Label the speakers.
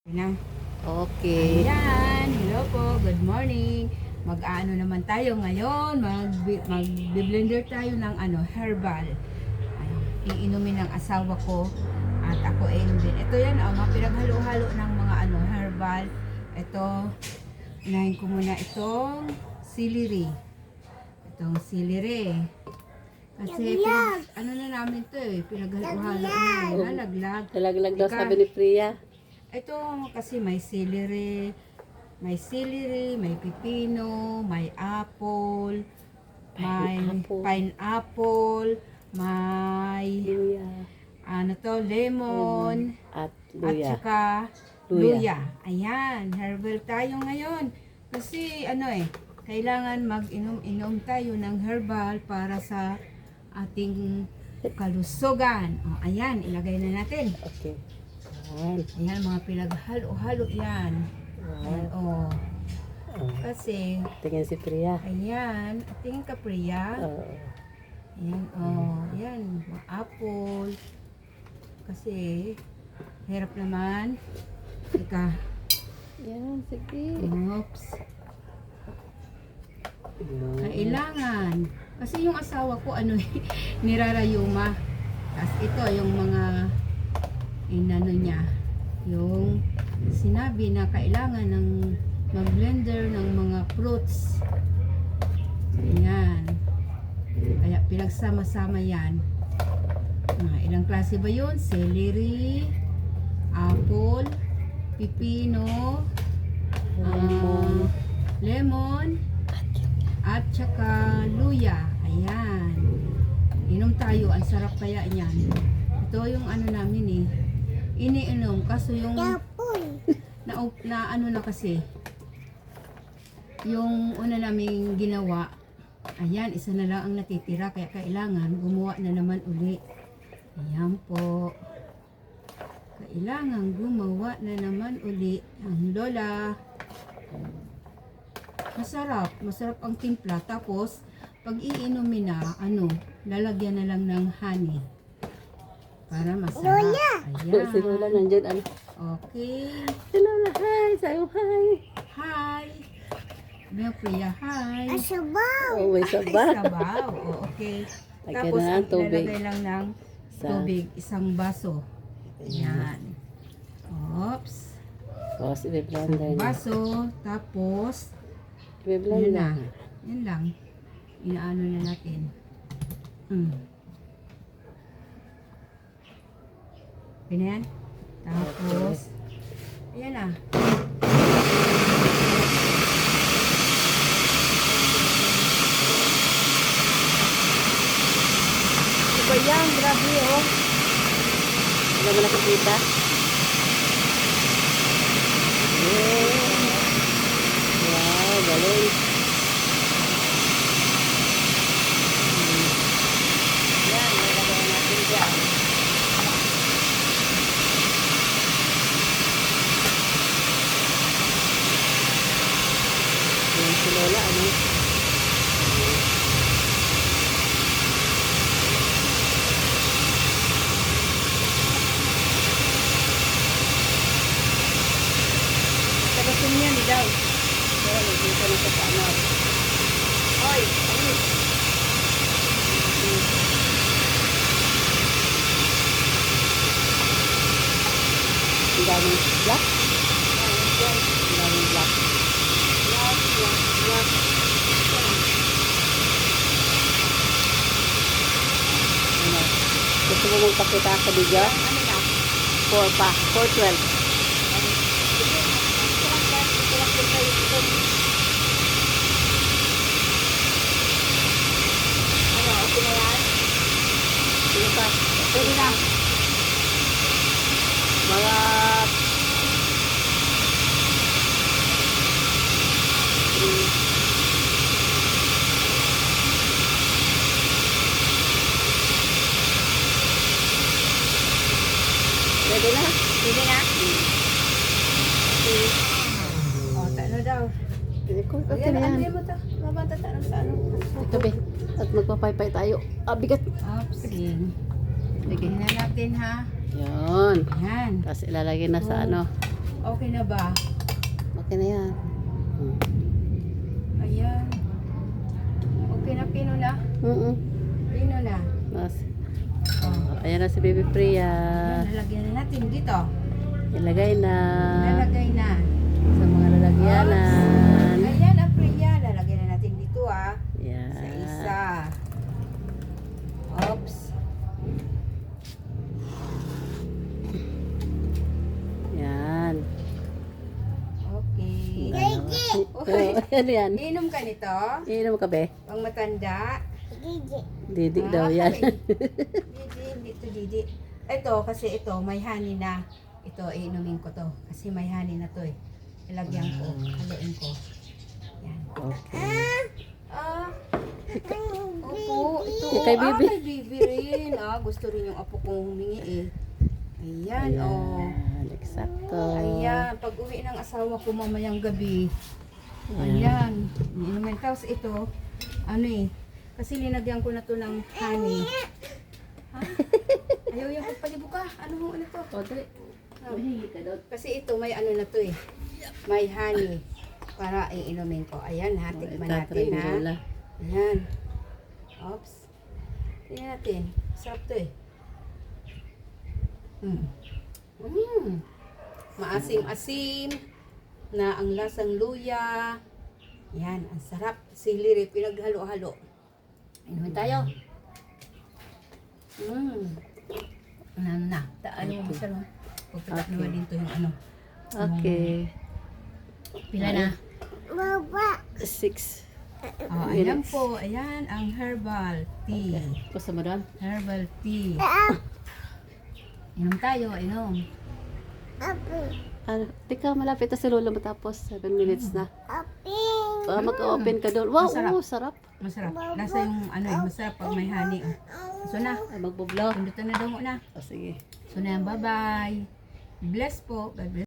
Speaker 1: Na.
Speaker 2: Okay.
Speaker 1: Ayan, hello po, good morning. Mag-ano naman tayo ngayon, mag-blender tayo ng herbal. Iinumin ng asawa ko at ako iinom din. Ito yan, mga pinaghalo-halo ng mga herbal. Ito, unahin ko muna itong celery. Itong celery. Kasi na namin to pinaghalo-halo na, nalaglag.
Speaker 2: Nalaglag daw sabi ni Priya.
Speaker 1: Ito kasi may celery, may pipino, may apple, may pineapple, may lemon,
Speaker 2: At
Speaker 1: at
Speaker 2: luya.
Speaker 1: saka luya. Ayan, herbal tayo ngayon. Kasi kailangan mag-inom tayo ng herbal para sa ating kalusugan. O, ayan, ilagay na natin.
Speaker 2: Okay. Ayan.
Speaker 1: Ayan, mga pinaghalo-halo yan. Ayan,
Speaker 2: Oh.
Speaker 1: Kasi,
Speaker 2: Tingin si Priya.
Speaker 1: ayan, tingin ka, Priya.
Speaker 2: Oo.
Speaker 1: Ayan, ayan, mga apple. Kasi, hirap naman. Teka,
Speaker 2: Yan, sige.
Speaker 1: oops. Kailangan. Kasi yung asawa ko, nirarayuma. Tapos ito, yung mga niya, yung sinabi na kailangan ng mag-blender ng mga fruits. Ayan. Kaya pinagsama-sama yan. Ilang klase ba yun? Celery, apple, pipino, lemon, at saka luya. Ayan. Inom tayo. Ang sarap kaya yan. Ito yung namin iniinom. Kaso yung na kasi yung una naming ginawa, ayan, isa na lang ang natitira. Kaya kailangan gumawa na naman uli. Ayan po. Kailangan gumawa na naman uli ang lola. Masarap ang timpla. Tapos pag iinumin na, lalagyan na lang ng honey para masarap. Lola! Ayan.
Speaker 2: Si Lola nandyan.
Speaker 1: Okay.
Speaker 2: Si Lola, hi! Sayo, hi!
Speaker 1: Hi! Ano, Priya, hi!
Speaker 2: Oh, may
Speaker 1: Ay,
Speaker 2: sabaw.
Speaker 1: sabaw. Okay.
Speaker 2: Lagyan
Speaker 1: Tapos,
Speaker 2: na ng tubig.
Speaker 1: ilalagay lang ng tubig, isang baso. Ayan. Oops.
Speaker 2: Tapos, i-blender na.
Speaker 1: Baso. Tapos,
Speaker 2: I-blender
Speaker 1: yun na.
Speaker 2: na.
Speaker 1: Yan lang. Inaano na natin. Ganyan. Tapos, ayan na.
Speaker 2: Ito yan, grabe oh. Ano mo nakikita? Wow, galing. Yan, nilagay natin dyan. Yan si Lola, Tagasin niya ni Daw. Kaya nagdito na sa ano. Oy, ayun. Ang daming black. Ang daming black. Ano? Gusto mo magpakita sa video? 4 pa. 412. Sige pa. Pwede na. Mga pwede na.
Speaker 1: Pwede na? Tano daw.
Speaker 2: Okay na yan.
Speaker 1: Mo to. Mabanta tayo sa
Speaker 2: Ito be. At magpapaypay tayo. Bigat.
Speaker 1: Opsing. Lagyan na natin ha.
Speaker 2: Yun.
Speaker 1: Yan.
Speaker 2: Tapos ilalagay na sa ano.
Speaker 1: Okay na ba?
Speaker 2: Okay na yan.
Speaker 1: Ayan. Okay na, pino na? Pino na.
Speaker 2: Mas. Ayan na si Baby Priya.
Speaker 1: Ayan, lalagyan na natin dito.
Speaker 2: Ilagay na
Speaker 1: Lalagay na.
Speaker 2: sa mga lalagyanan.
Speaker 1: Ayan ang Priya. Lalagyan na natin dito ah.
Speaker 2: Yan.
Speaker 1: Sa isa. Oops.
Speaker 2: Yan.
Speaker 1: Okay.
Speaker 2: Okay. Ano yan?
Speaker 1: Inom ka nito?
Speaker 2: Inom ka be?
Speaker 1: Pang matanda?
Speaker 2: Didik daw yan.
Speaker 1: Didi, hindi to Didi. Ito, kasi ito, may honey na. Ito, iinumin ko to. Kasi may honey na to eh. Ilagyan ko, haluin ko. Yan.
Speaker 2: Okay.
Speaker 1: Ah, opo, ito.
Speaker 2: Kay Bibi.
Speaker 1: Kay Bibi rin. Gusto rin yung apo kong humingi eh. Ayan,
Speaker 2: Ayan. Eksakto.
Speaker 1: Ayan, pag uwi ng asawa ko mamayang gabi. Ayan. Inumin. Tapos ito, ano eh, kasi linagyan ko na to ng honey. Ha? Ayaw yung pagpalibo ka. Ano mo ano to?
Speaker 2: Odre.
Speaker 1: Kasi ito may ano na to eh. May honey. Para iinumin ko. Ayan ha, tikman natin ha. Ayan. Oops. Tingnan natin. Sarap to eh. Maasim-asim na ang lasang luya. Yan, ang sarap. Sili pinaghalo-halo. Inumin tayo. Ano na? Ano mo masarap? Pagkatak naman din to yung ano.
Speaker 2: Okay.
Speaker 1: Pila na?
Speaker 2: 6.
Speaker 1: Ayan po. Ayan ang herbal tea.
Speaker 2: Gusto mo doon?
Speaker 1: Herbal tea. Inom tayo, inom.
Speaker 2: Tika, malapit na si Lola matapos. 7 minutes na. Mag-open ka doon. Wow,
Speaker 1: Masarap.
Speaker 2: sarap.
Speaker 1: Masarap. Nasa yung ano eh, masarap pag may honey. So na,
Speaker 2: Ay, magbublaw.
Speaker 1: pindutan na daw na.
Speaker 2: O, sige.
Speaker 1: So na, bye-bye. Bless po. God bless.